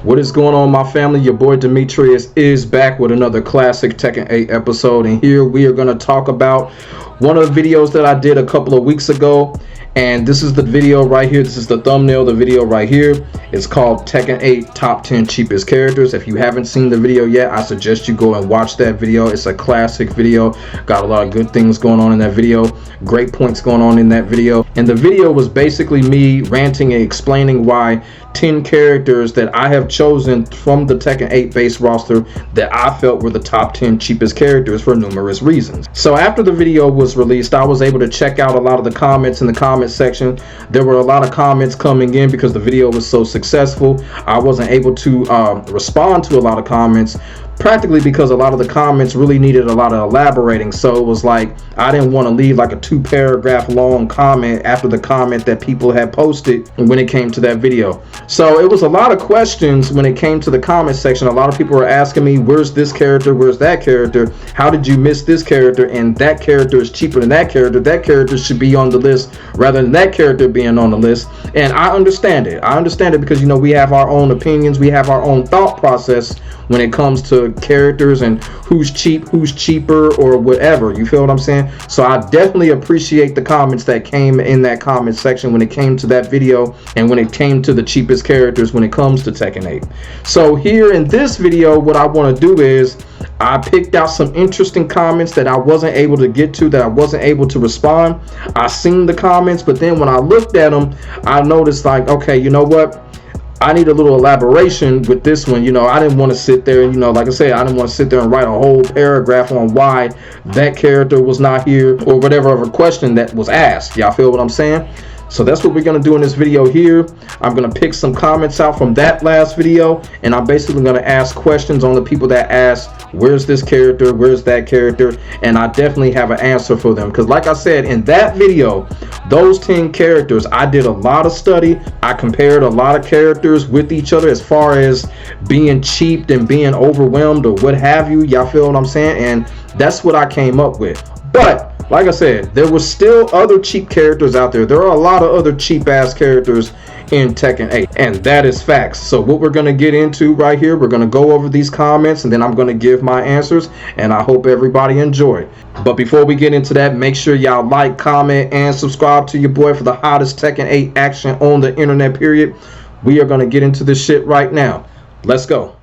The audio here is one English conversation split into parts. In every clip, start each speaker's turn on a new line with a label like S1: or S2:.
S1: What is going on, my family? Your boy Demetrius is back with another classic Tekken 8 episode, and here we are going to talk about one of the videos that I did a couple of weeks ago. And this is the video right here. This is the thumbnail of the video right here. It's called Tekken 8 Top 10 Cheapest Characters. If you haven't seen the video yet, I suggest you go and watch that video. It's a classic video. Got a lot of good things going on in that video. Great points going on in that video. And the video was basically me ranting and explaining why 10 characters that I have chosen from the Tekken 8 base roster that I felt were the top 10 cheapest characters for numerous reasons. So after the video was released, I was able to check out a lot of the comments in the comment section. There were a lot of comments coming in because the video was so successful. I wasn't able to respond to a lot of comments, practically because a lot of the comments really needed a lot of elaborating. So it was like I didn't want to leave like a 2-paragraph long comment after the comment that people had posted when it came to that video. So it was a lot of questions when it came to the comment section. A lot of people were asking me, where's this character, where's that character, how did you miss this character, and that character is cheaper than that character should be on the list rather than that character being on the list. And I understand it because, you know, we have our own opinions, we have our own thought process when it comes to characters and who's cheap, who's cheaper, or whatever. You feel what I'm saying? So I definitely appreciate the comments that came in that comment section when it came to that video and when it came to the cheapest characters when it comes to Tekken 8. So here in this video, what I want to do is I picked out some interesting comments that I wasn't able to get to, that I wasn't able to respond. I seen the comments, but then when I looked at them, I noticed like, okay, you know what? I need a little elaboration with this one. You know, I didn't want to sit there and, you know, like I said, I didn't want to sit there and write a whole paragraph on why that character was not here or whatever other question that was asked. Y'all feel what I'm saying? So that's what we're going to do in this video here. I'm going to pick some comments out from that last video, and I'm basically going to ask questions on the people that asked, where's this character, where's that character, and I definitely have an answer for them. Because like I said, in that video, those 10 characters, I did a lot of study. I compared a lot of characters with each other as far as being cheaped and being overwhelmed or what have you. Y'all feel what I'm saying? And that's what I came up with. But like I said, there were still other cheap characters out there. There are a lot of other cheap ass characters in Tekken 8, and that is facts. So what we're going to get into right here, we're going to go over these comments, and then I'm going to give my answers, and I hope everybody enjoyed. But before we get into that, make sure y'all like, comment, and subscribe to your boy for the hottest Tekken 8 action on the internet, period. We are going to get into this shit right now. Let's go.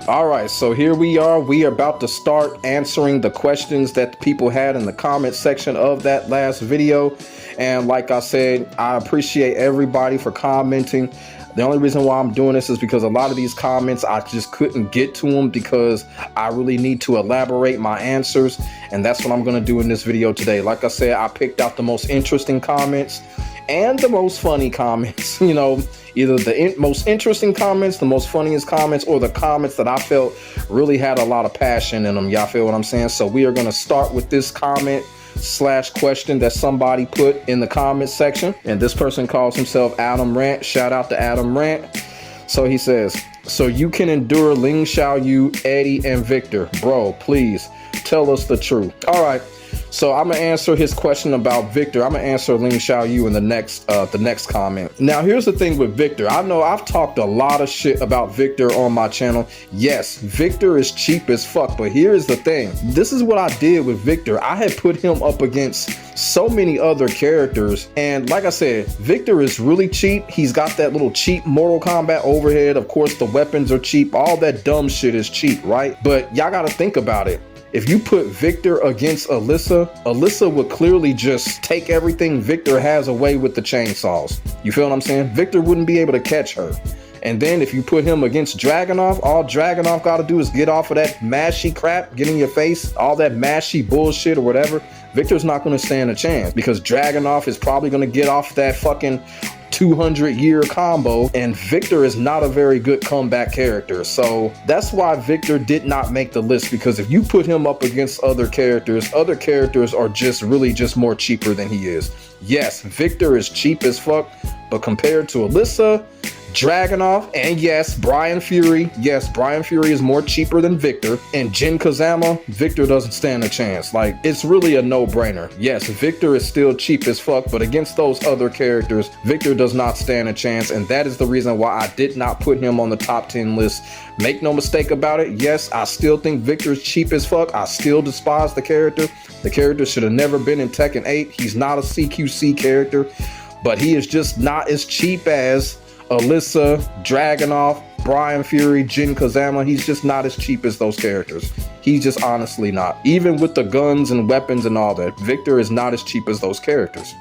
S1: Alright, so here we are. We are about to start answering the questions that people had in the comment section of that last video. And like I said, I appreciate everybody for commenting. The only reason why I'm doing this is because a lot of these comments, I just couldn't get to them because I really need to elaborate my answers. And that's what I'm going to do in this video today. Like I said, I picked out the most interesting comments and the most funny comments, you know, either the most interesting comments, the most funniest comments, or the comments that I felt really had a lot of passion in them. Y'all feel what I'm saying? So we are going to start with this comment / question that somebody put in the comment section. And this person calls himself Adam Rant. Shout out to Adam Rant. So he says, so you can endure Ling Xiaoyu, Eddie, and Victor. Bro, please tell us the truth. All right. So I'm gonna answer his question about Victor. I'm gonna answer Ling Xiaoyu in the next comment. Now here's the thing with Victor. I know I've talked a lot of shit about Victor on my channel. Yes, Victor is cheap as fuck, but here's the thing. This is what I did with Victor. I had put him up against so many other characters, and like I said, Victor is really cheap. He's got that little cheap Mortal Kombat overhead. Of course, the weapons are cheap. All that dumb shit is cheap, right? But y'all gotta think about it. If you put Victor against Alysa, Alysa would clearly just take everything Victor has away with the chainsaws. You feel what I'm saying? Victor wouldn't be able to catch her. And then if you put him against Dragunov, all Dragunov got to do is get off of that mashy crap, get in your face, all that mashy bullshit or whatever. Victor's not going to stand a chance because Dragunov is probably going to get off that fucking 200-year combo, and Victor is not a very good comeback character. So that's why Victor did not make the list, because if you put him up against other characters are just really just more cheaper than he is. Yes, Victor is cheap as fuck, but compared to Alysa, Dragunov, and yes, Brian Fury. Yes, Brian Fury is more cheaper than Victor. And Jin Kazama, Victor doesn't stand a chance. Like, it's really a no-brainer. Yes, Victor is still cheap as fuck, but against those other characters, Victor does not stand a chance, and that is the reason why I did not put him on the top 10 list. Make no mistake about it. Yes, I still think Victor is cheap as fuck. I still despise the character. The character should have never been in Tekken 8. He's not a CQC character, but he is just not as cheap as Alysa, Dragunov, Brian Fury, Jin Kazama. He's just not as cheap as those characters. He's just honestly not. Even with the guns and weapons and all that, Victor is not as cheap as those characters.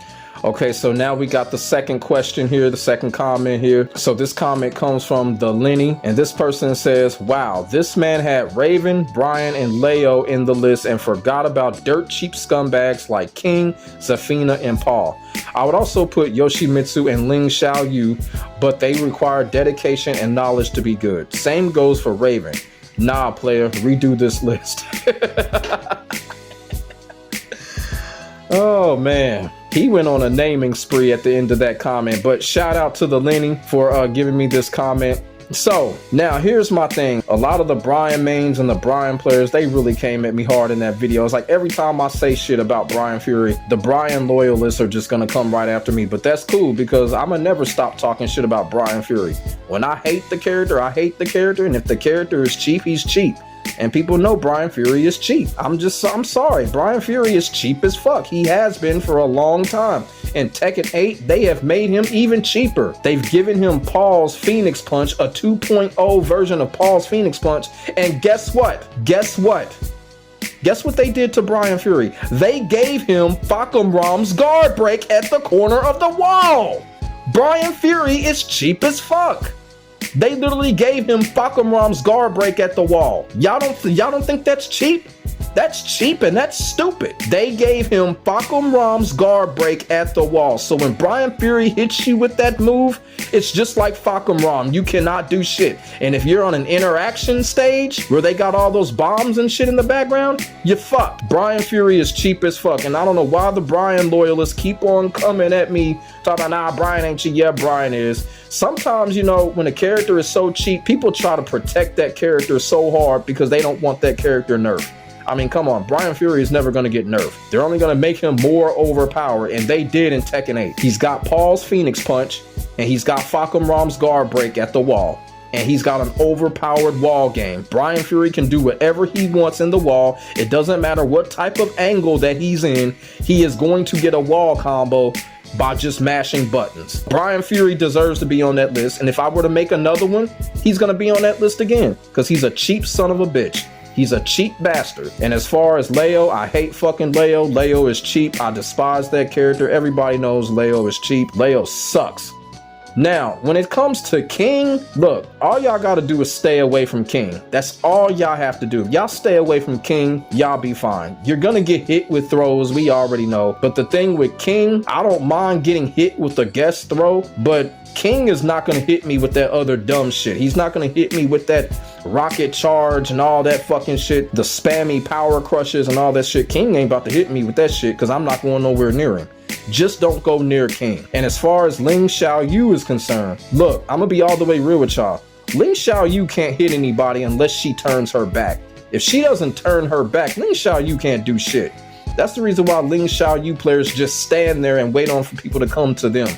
S1: Okay, so now we got the second question here, the second comment here. So this comment comes from the Lenny, and this person says, wow, this man had Raven, Brian, and Leo in the list and forgot about dirt cheap scumbags like King, Zafina, and Paul. I would also put Yoshimitsu and Ling Xiaoyu, but they require dedication and knowledge to be good. Same goes for Raven. Nah, player, redo this list. Oh, man. He went on a naming spree at the end of that comment, but shout out to the Lenny for giving me this comment. So now here's my thing. A lot of the Brian mains and the Brian players, they really came at me hard in that video. It's like every time I say shit about Brian Fury, the Brian loyalists are just gonna come right after me. But that's cool because I'ma never stop talking shit about Brian Fury. When I hate the character, I hate the character, and if the character is cheap, he's cheap. And people know Brian Fury is cheap. I'm sorry. Brian Fury is cheap as fuck. He has been for a long time. In Tekken 8, they have made him even cheaper. They've given him Paul's Phoenix Punch, a 2.0 version of Paul's Phoenix Punch. And guess what? Guess what? Guess what they did to Brian Fury? They gave him Fakumram's guard break at the corner of the wall. Brian Fury is cheap as fuck. They literally gave him Fakumram's guard break at the wall. Y'all don't think that's cheap? That's cheap and that's stupid. They gave him Fakumram's guard break at the wall. So when Brian Fury hits you with that move, it's just like Fakumram. You cannot do shit. And if you're on an interaction stage where they got all those bombs and shit in the background, you're fucked. Brian Fury is cheap as fuck. And I don't know why the Brian loyalists keep on coming at me talking about, nah, Brian ain't cheap. Yeah, Brian is. Sometimes, you know, when a character is so cheap, people try to protect that character so hard because they don't want that character nerfed. I mean, come on, Brian Fury is never going to get nerfed. They're only going to make him more overpowered, and they did in Tekken 8. He's got Paul's Phoenix Punch, and he's got Fakumram's guard break at the wall. And he's got an overpowered wall game. Brian Fury can do whatever he wants in the wall. It doesn't matter what type of angle that he's in. He is going to get a wall combo by just mashing buttons. Brian Fury deserves to be on that list, and if I were to make another one, he's going to be on that list again, because he's a cheap son of a bitch. He's a cheap bastard. And as far as Leo, I hate fucking Leo. Leo is cheap. I despise that character. Everybody knows Leo is cheap. Leo sucks. Now, when it comes to King, look, all y'all gotta do is stay away from King. That's all y'all have to do. If y'all stay away from King, y'all be fine. You're gonna get hit with throws, we already know. But the thing with King, I don't mind getting hit with a guest throw, but King is not gonna hit me with that other dumb shit. He's not gonna hit me with that rocket charge and all that fucking shit, the spammy power crushes and all that shit. King ain't about to hit me with that shit because I'm not going nowhere near him. Just don't go near King. And as far as Ling Xiaoyu is concerned, look, I'm gonna be all the way real with y'all. Ling Xiaoyu can't hit anybody unless she turns her back. If she doesn't turn her back, Ling Xiaoyu can't do shit. That's the reason why Ling Xiaoyu players just stand there and wait on for people to come to them.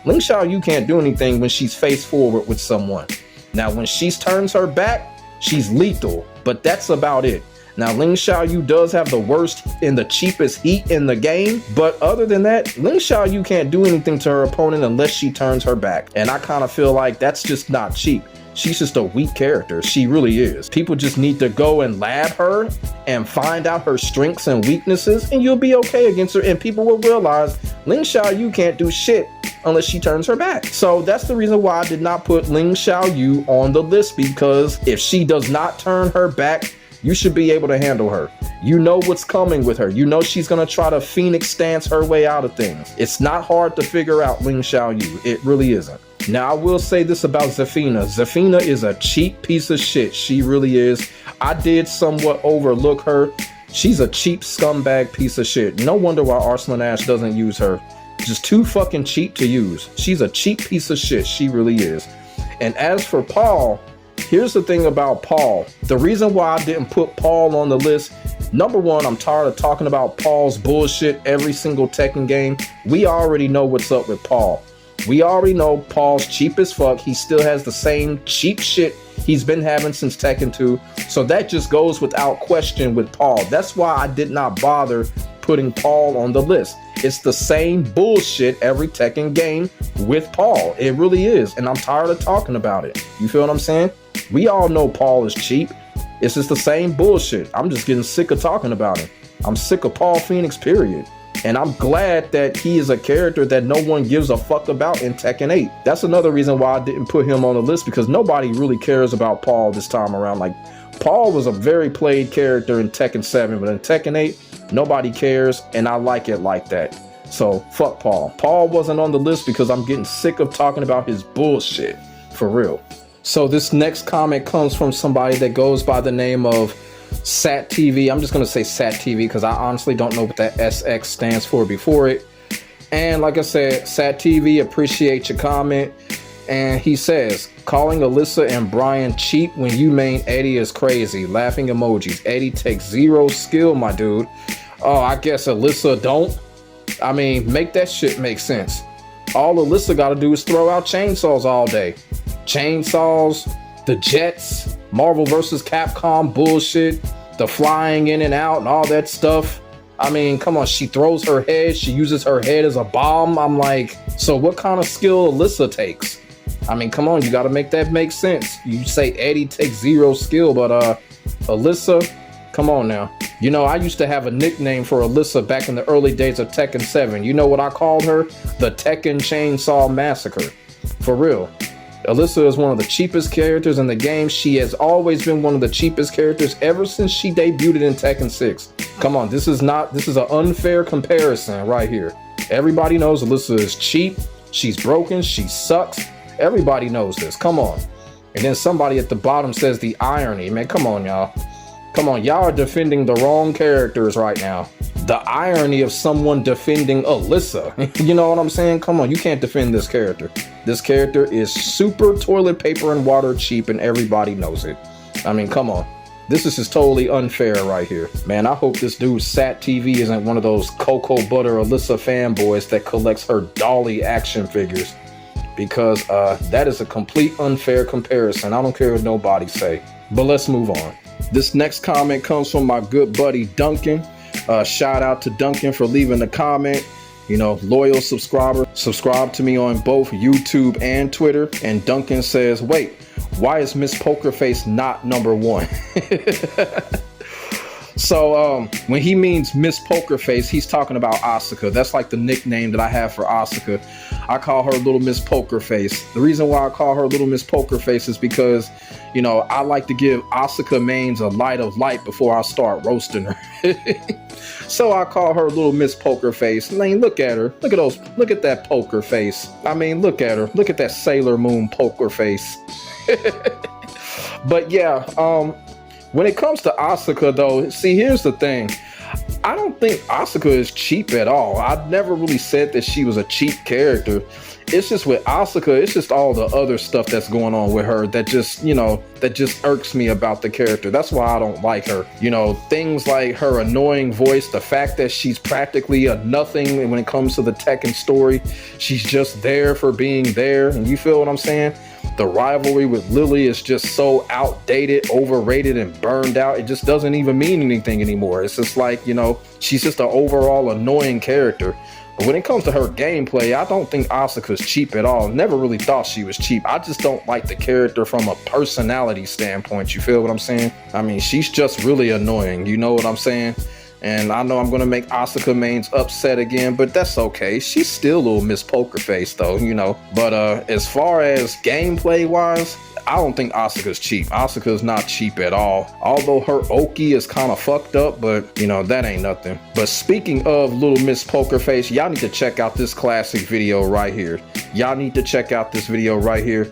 S1: Ling Xiaoyu can't do anything when she's face forward with someone. Now, when she turns her back, she's lethal, but that's about it. Now, Ling Xiaoyu does have the worst and the cheapest heat in the game, but other than that, Ling Xiaoyu can't do anything to her opponent unless she turns her back. And I kind of feel like that's just not cheap. She's just a weak character. She really is. People just need to go and lab her and find out her strengths and weaknesses, and you'll be okay against her, and people will realize Ling Xiaoyu can't do shit unless she turns her back. So that's the reason why I did not put Ling Xiaoyu on the list, because if she does not turn her back, you should be able to handle her. You know what's coming with her. You know she's gonna try to Phoenix stance her way out of things. It's not hard to figure out Ling Xiaoyu. It really isn't. Now, I will say this about Zafina. Zafina is a cheap piece of shit. She really is. I did somewhat overlook her. She's a cheap scumbag piece of shit. No wonder why Arslan Ash doesn't use her. Just too fucking cheap to use. She's a cheap piece of shit. She really is. And as for Paul, here's the thing about Paul. The reason why I didn't put Paul on the list, number one, I'm tired of talking about Paul's bullshit every single Tekken game. We already know what's up with Paul. We already know Paul's cheap as fuck. He still has the same cheap shit he's been having since Tekken 2. So that just goes without question with Paul. That's why I did not bother putting Paul on the list. It's the same bullshit every Tekken game with Paul. It really is. And I'm tired of talking about it. You feel what I'm saying? We all know Paul is cheap. It's just the same bullshit. I'm just getting sick of talking about him. I'm sick of Paul Phoenix, period. And I'm glad that he is a character that no one gives a fuck about in Tekken 8. That's another reason why I didn't put him on the list, because nobody really cares about Paul this time around. Like, Paul was a very played character in Tekken 7, but in Tekken 8, nobody cares, and I like it like that. So, fuck Paul. Paul wasn't on the list because I'm getting sick of talking about his bullshit. For real. So this next comment comes from somebody that goes by the name of Sat TV. I'm just going to say Sat TV because I honestly don't know what that SX stands for before it. And like I said, Sat TV, appreciate your comment. And he says, calling Alysa and Brian cheap when you main Eddie is crazy. Laughing emojis. Eddie takes zero skill, my dude. Oh, I guess Alysa don't. I mean, make that shit make sense. All Alysa got to do is throw out chainsaws all day. Chainsaws, the jets, Marvel vs. Capcom bullshit, the flying in and out and all that stuff. I mean, come on, she throws her head, she uses her head as a bomb. I'm like, so what kind of skill Alysa takes? I mean, come on, you got to make that make sense. You say Eddie takes zero skill, but Alysa, come on now. You know, I used to have a nickname for Alysa back in the early days of Tekken 7. You know what I called her? The Tekken Chainsaw Massacre. For real. Alysa is one of the cheapest characters in the game. She has always been one of the cheapest characters ever since she debuted in Tekken 6. Come on, this is an unfair comparison right here. Everybody knows Alysa is cheap. She's broken. She sucks. Everybody knows this. Come on. And then somebody at the bottom says the irony. Man, come on, y'all. Come on, y'all are defending the wrong characters right now. The irony of someone defending Alysa. You know what I'm saying? Come on, you can't defend this character. This character is super toilet paper and water cheap, and everybody knows it. I mean, come on. This is just totally unfair right here. Man, I hope this dude Sat TV isn't one of those cocoa butter Alysa fanboys that collects her dolly action figures. Because that is a complete unfair comparison. I don't care what nobody say. But let's move on. This next comment comes from my good buddy Duncan. Shout out to Duncan for leaving the comment. You know, loyal subscriber. Subscribe to me on both YouTube and Twitter. And Duncan says, wait, why is Miss Pokerface not number one? So when he means Miss Pokerface, he's talking about Asuka. That's like the nickname that I have for Asuka. I call her Little Miss Pokerface. The reason why I call her Little Miss Pokerface is because, you know, I like to give Asuka mains a light of light before I start roasting her. So I call her Little Miss Pokerface. I mean, look at her. Look at that poker face. I mean, look at her. Look at that Sailor Moon poker face. But yeah, when it comes to Asuka though, see, here's the thing. I don't think Asuka is cheap at all. I never really said that she was a cheap character. It's just with Asuka, it's just all the other stuff that's going on with her that just, you know, that just irks me about the character. That's why I don't like her. You know, things like her annoying voice, the fact that she's practically a nothing when it comes to the Tekken story. She's just there for being there. And you feel what I'm saying? The rivalry with Lily is just so outdated, overrated, and burned out. It just doesn't even mean anything anymore. It's just like, you know, she's just an overall annoying character. But when it comes to her gameplay, I don't think Asuka's cheap at all. Never really thought she was cheap. I just don't like the character from a personality standpoint. You feel what I'm saying? I mean, she's just really annoying. You know what I'm saying? And I know I'm going to make Asuka mains upset again, but that's okay. She's still Little Miss Pokerface though, you know. But as far as gameplay wise, I don't think Asuka's cheap. Asuka's not cheap at all. Although her Oki is kind of fucked up, but you know, that ain't nothing. But speaking of Little Miss Pokerface, y'all need to check out this classic video right here. Y'all need to check out this video right here.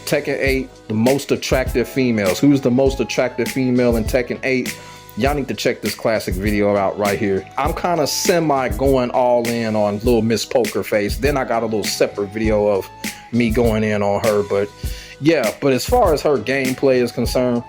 S1: Tekken 8, the most attractive females. Who's the most attractive female in Tekken 8? Y'all need to check this classic video out right here. I'm kind of semi going all in on Little Miss Pokerface. Then I got a little separate video of me going in on her. But Yeah, but as far as her gameplay is concerned,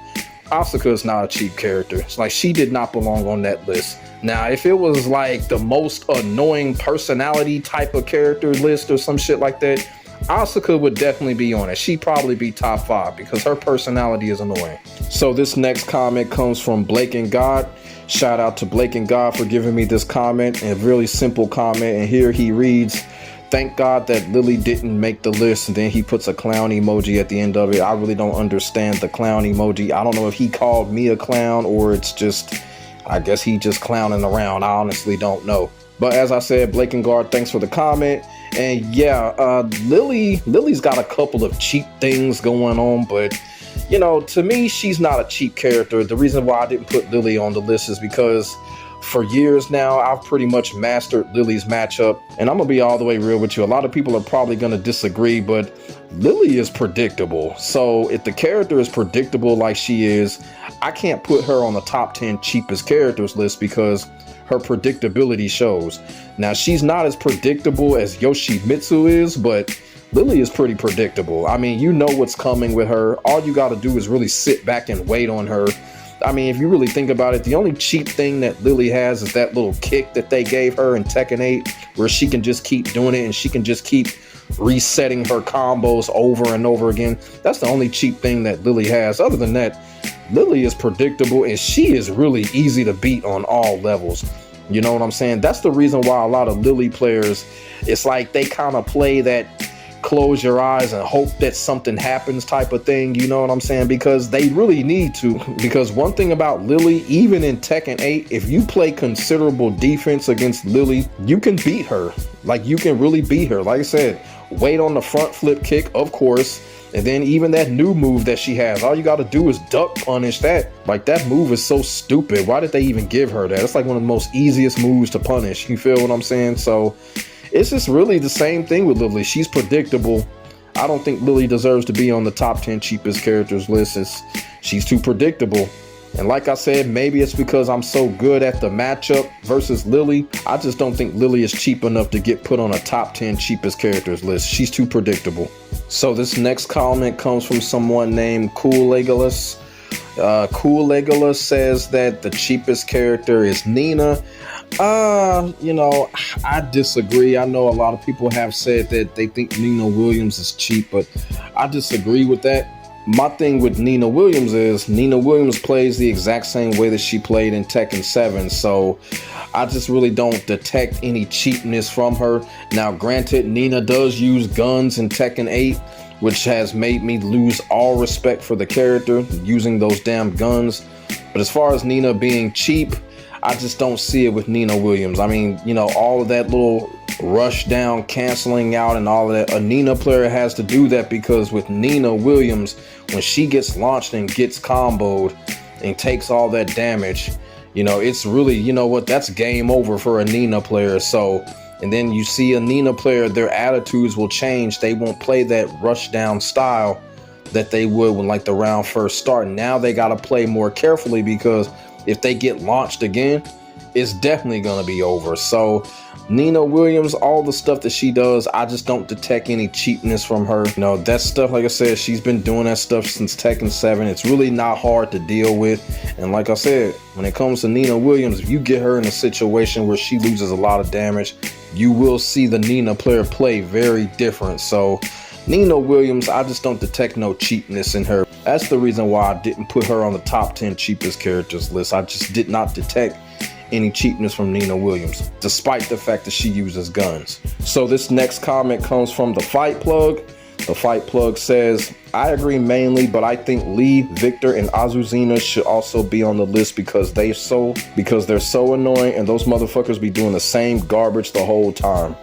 S1: Asuka is not a cheap character. It's like she did not belong on that list. Now, if it was like the most annoying personality type of character list or some shit like that, Asuka would definitely be on it. She'd probably be top 5 because her personality is annoying. So this next comment comes from Blake and God. Shout out to Blake and God for giving me this comment, a really simple comment. And here he reads, "Thank God that Lily didn't make the list." And then he puts a clown emoji at the end of it. I really don't understand the clown emoji. I don't know if he called me a clown or it's just, I guess he just clowning around. I honestly don't know. But as I said, Blake and Guard, thanks for the comment. And yeah, Lily's got a couple of cheap things going on, but you know, to me, she's not a cheap character. The reason why I didn't put Lily on the list is because for years now, I've pretty much mastered Lily's matchup. And I'm gonna be all the way real with you. A lot of people are probably gonna disagree, but Lily is predictable. So if the character is predictable like she is, I can't put her on the top 10 cheapest characters list because her predictability shows. Now, she's not as predictable as Yoshimitsu is, but Lily is pretty predictable. I mean, you know what's coming with her. All you got to do is really sit back and wait on her. I mean, if you really think about it, the only cheap thing that Lily has is that little kick that they gave her in Tekken 8, where she can just keep doing it and she can just keep resetting her combos over and over again. That's the only cheap thing that Lily has. Other than that, Lily is predictable and she is really easy to beat on all levels. You know what I'm saying? That's the reason why a lot of Lily players, it's like they kind of play that close your eyes and hope that something happens type of thing, you know what I'm saying? Because they really need to. Because one thing about Lily, even in Tekken 8, if you play considerable defense against Lily, you can beat her. Like, you can really beat her. Like I said, wait on the front flip kick, of course. And then even that new move that she has, all you got to do is duck punish that. Like, that move is so stupid. Why did they even give her that? It's like one of the most easiest moves to punish. You feel what I'm saying? So it's just really the same thing with Lily. She's predictable. I don't think Lily deserves to be on the top 10 cheapest characters list. She's too predictable. And like I said, maybe it's because I'm so good at the matchup versus Lily. I just don't think Lily is cheap enough to get put on a top 10 cheapest characters list. She's too predictable. So this next comment comes from someone named Cool Legolas. Cool Legolas says that the cheapest character is Nina. You know, I disagree. I know a lot of people have said that they think Nina Williams is cheap, but I disagree with that. My thing with Nina Williams is Nina Williams plays the exact same way that she played in Tekken 7, so I just really don't detect any cheapness from her. Now, granted, Nina does use guns in Tekken 8, which has made me lose all respect for the character using those damn guns. But as far as Nina being cheap, I just don't see it with Nina Williams. I mean, you know, all of that little rush down, canceling out and all of that. A Nina player has to do that because with Nina Williams, when she gets launched and gets comboed and takes all that damage, you know, it's really, you know what, that's game over for a Nina player. So, and then you see a Nina player, their attitudes will change. They won't play that rush down style that they would when like the round first start. Now they got to play more carefully because if they get launched again, it's definitely going to be over. So Nina Williams, all the stuff that she does, I just don't detect any cheapness from her. You know, that stuff, like I said, she's been doing that stuff since Tekken 7. It's really not hard to deal with. And like I said, when it comes to Nina Williams, if you get her in a situation where she loses a lot of damage, you will see the Nina player play very different. So Nina Williams, I just don't detect no cheapness in her. That's the reason why I didn't put her on the top 10 cheapest characters list. I just did not detect any cheapness from Nina Williams, despite the fact that she uses guns. So this next comment comes from the Fight Plug. The Fight Plug says, I agree mainly, but I think Lee, Victor, and Azucena should also be on the list because they're so annoying and those motherfuckers be doing the same garbage the whole time.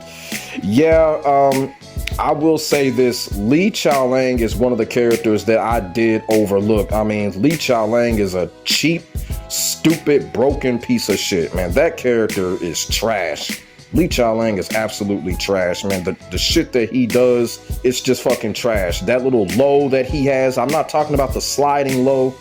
S1: Yeah, I will say this, Lee Chao-Lang is one of the characters that I did overlook. I mean, Lee Chao-Lang is a cheap, stupid, broken piece of shit, man. That character is trash. Lee Chao-Lang is absolutely trash, man. The shit that he does, it's just fucking trash. That little low that he has, I'm not talking about the sliding low.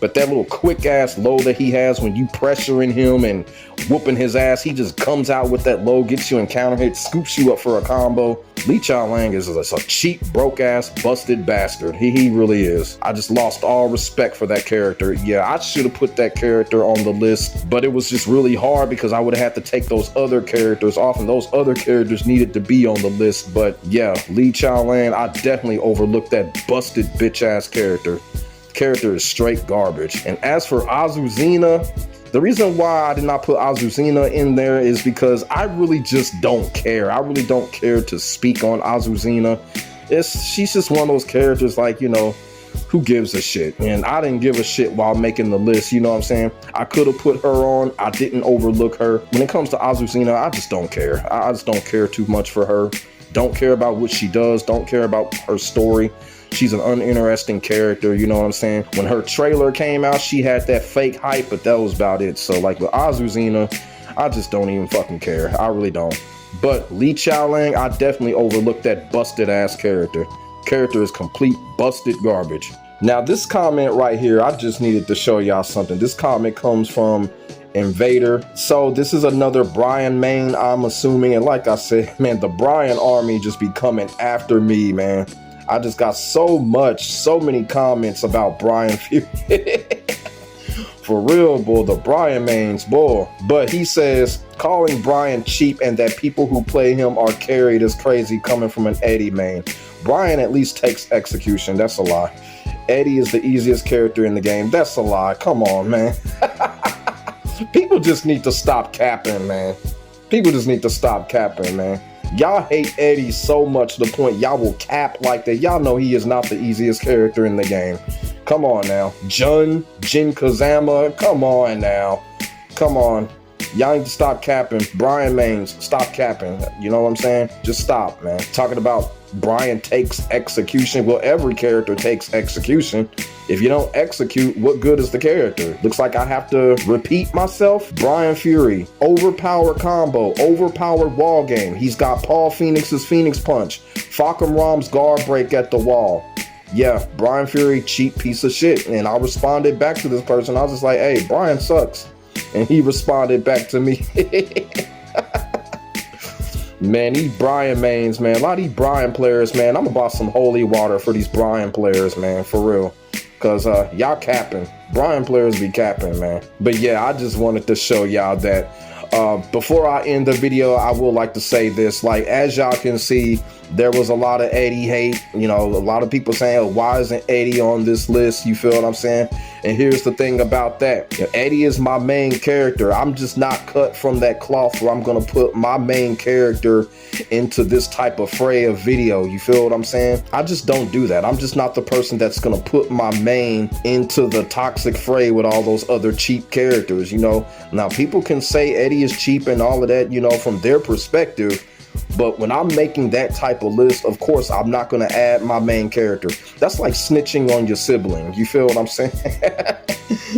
S2: But that little quick ass low that he has when you pressuring him and whooping his ass, he just comes out with that low, gets you in counter hit, scoops you up for a combo. Lee Chang is a cheap, broke ass, busted bastard. He really is. I just lost all respect for that character. Yeah, I should have put that character on the list, but it was just really hard because I would have had to take those other characters off, and those other characters needed to be on the list. But yeah, Lee Chang, I definitely overlooked that busted bitch ass character. The character is straight garbage. And as for Azucena, the reason why I did not put Azucena in there is because I really just don't care. I really don't care to speak on Azucena. She's just one of those characters, like, you know, who gives a shit? And I didn't give a shit while making the list, you know what I'm saying? I could have put her on. I didn't overlook her. When it comes to Azucena, I just don't care. I just don't care too much for her. Don't care about what she does. Don't care about her story. She's an uninteresting character, you know what I'm saying? When her trailer came out, she had that fake hype, but that was about it. So like with Azucena, I just don't even fucking care. I really don't. But Lee Chang, I definitely overlooked that busted ass character. Character is complete busted garbage. Now this comment right here, I just needed to show y'all something. This comment comes from Invader. So this is another Brian main, I'm assuming. And like I said, man, the Brian army just be coming after me, man. I just got so many comments about Brian Fury. For real, boy, the Brian mains, boy. But he says, calling Brian cheap and that people who play him are carried is crazy coming from an Eddie main. Brian at least takes execution. That's a lie. Eddie is the easiest character in the game. That's a lie. Come on, man. People just need to stop capping, man. People just need to stop capping, man. Y'all hate Eddie so much to the point y'all will cap like that. Y'all know he is not the easiest character in the game. Come on now. Jin Kazama, come on now. Come on. Y'all need to stop capping. Brian mains, stop capping. You know what I'm saying? Just stop, man. Talking about Brian takes execution. Well, every character takes execution. If you don't execute, what good is the character? Looks like I have to repeat myself. Brian Fury, overpowered combo, overpowered wall game. He's got Paul Phoenix's Phoenix Punch, Fakam Ram's guard break at the wall. Yeah, Brian Fury, cheap piece of shit. And I responded back to this person. I was just like, hey, Brian sucks. And he responded back to me. Man, these Brian mains, man. A lot of these Brian players, man. I'm about some holy water for these Brian players, man. For real. Because y'all capping. Brian players be capping, man. But yeah, I just wanted to show y'all that. Before I end the video, I would like to say this. Like, as y'all can see, there was a lot of Eddie hate. You know, a lot of people saying, oh, why isn't Eddie on this list? You feel what I'm saying? And here's the thing about that. You know, Eddie is my main character. I'm just not cut from that cloth where I'm going to put my main character into this type of fray of video. You feel what I'm saying? I just don't do that. I'm just not the person that's going to put my main into the toxic fray with all those other cheap characters, you know? Now, people can say Eddie is cheap and all of that, you know, from their perspective. But when I'm making that type of list, of course, I'm not going to add my main character. That's like snitching on your sibling. You feel what I'm saying?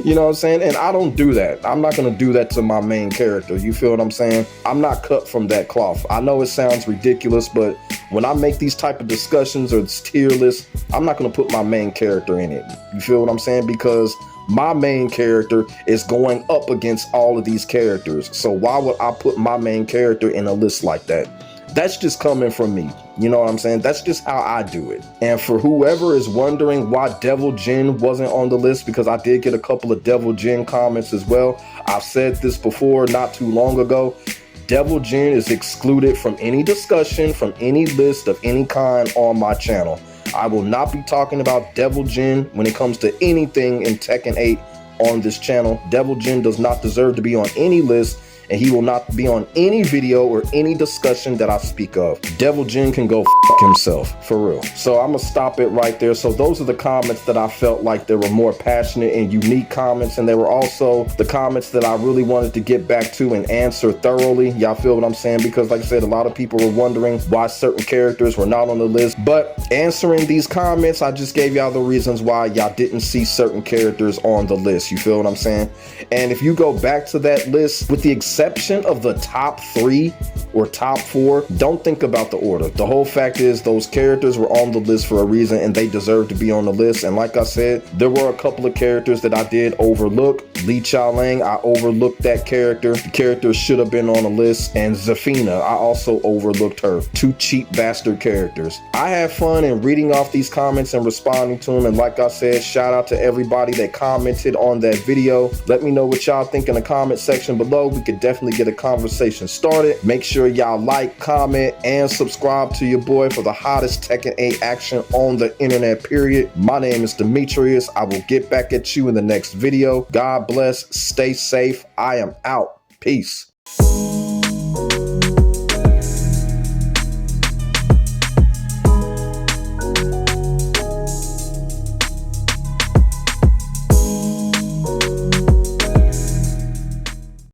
S2: You know what I'm saying? And I don't do that. I'm not going to do that to my main character. You feel what I'm saying? I'm not cut from that cloth. I know it sounds ridiculous, but when I make these type of discussions or this tier list, I'm not going to put my main character in it. You feel what I'm saying? Because my main character is going up against all of these characters. So why would I put my main character in a list like that? That's just coming from me. You know what I'm saying? That's just how I do it. And for whoever is wondering why Devil Jin wasn't on the list, because I did get a couple of Devil Jin comments as well. I've said this before not too long ago. Devil Jin is excluded from any discussion, from any list of any kind on my channel. I will not be talking about Devil Jin when it comes to anything in Tekken 8 on this channel. Devil Jin does not deserve to be on any list, and he will not be on any video or any discussion that I speak of. Devil Jin can go f himself, for real. So I'm gonna stop it right there. So those are the comments that I felt like they were more passionate and unique comments, and they were also the comments that I really wanted to get back to and answer thoroughly. Y'all feel what I'm saying? Because like I said, a lot of people were wondering why certain characters were not on the list. But answering these comments, I just gave y'all the reasons why y'all didn't see certain characters on the list. You feel what I'm saying? And if you go back to that list, with the exception exception of the top 3 or top 4, don't think about the order. The whole fact is those characters were on the list for a reason and they deserve to be on the list. And like I said, there were a couple of characters that I did overlook. Li Lang, I overlooked that character. The character should have been on the list. And Azucena, I also overlooked her. 2 cheap bastard characters. I had fun in reading off these comments and responding to them. And like I said, shout out to everybody that commented on that video. Let me know what y'all think in the comment section below. We could definitely get a conversation started. Make sure y'all like, comment, and subscribe to your boy for the hottest Tekken 8 action on the internet, period. My name is Demetrius. I will get back at you in the next video. God bless. Stay safe. I am out. Peace.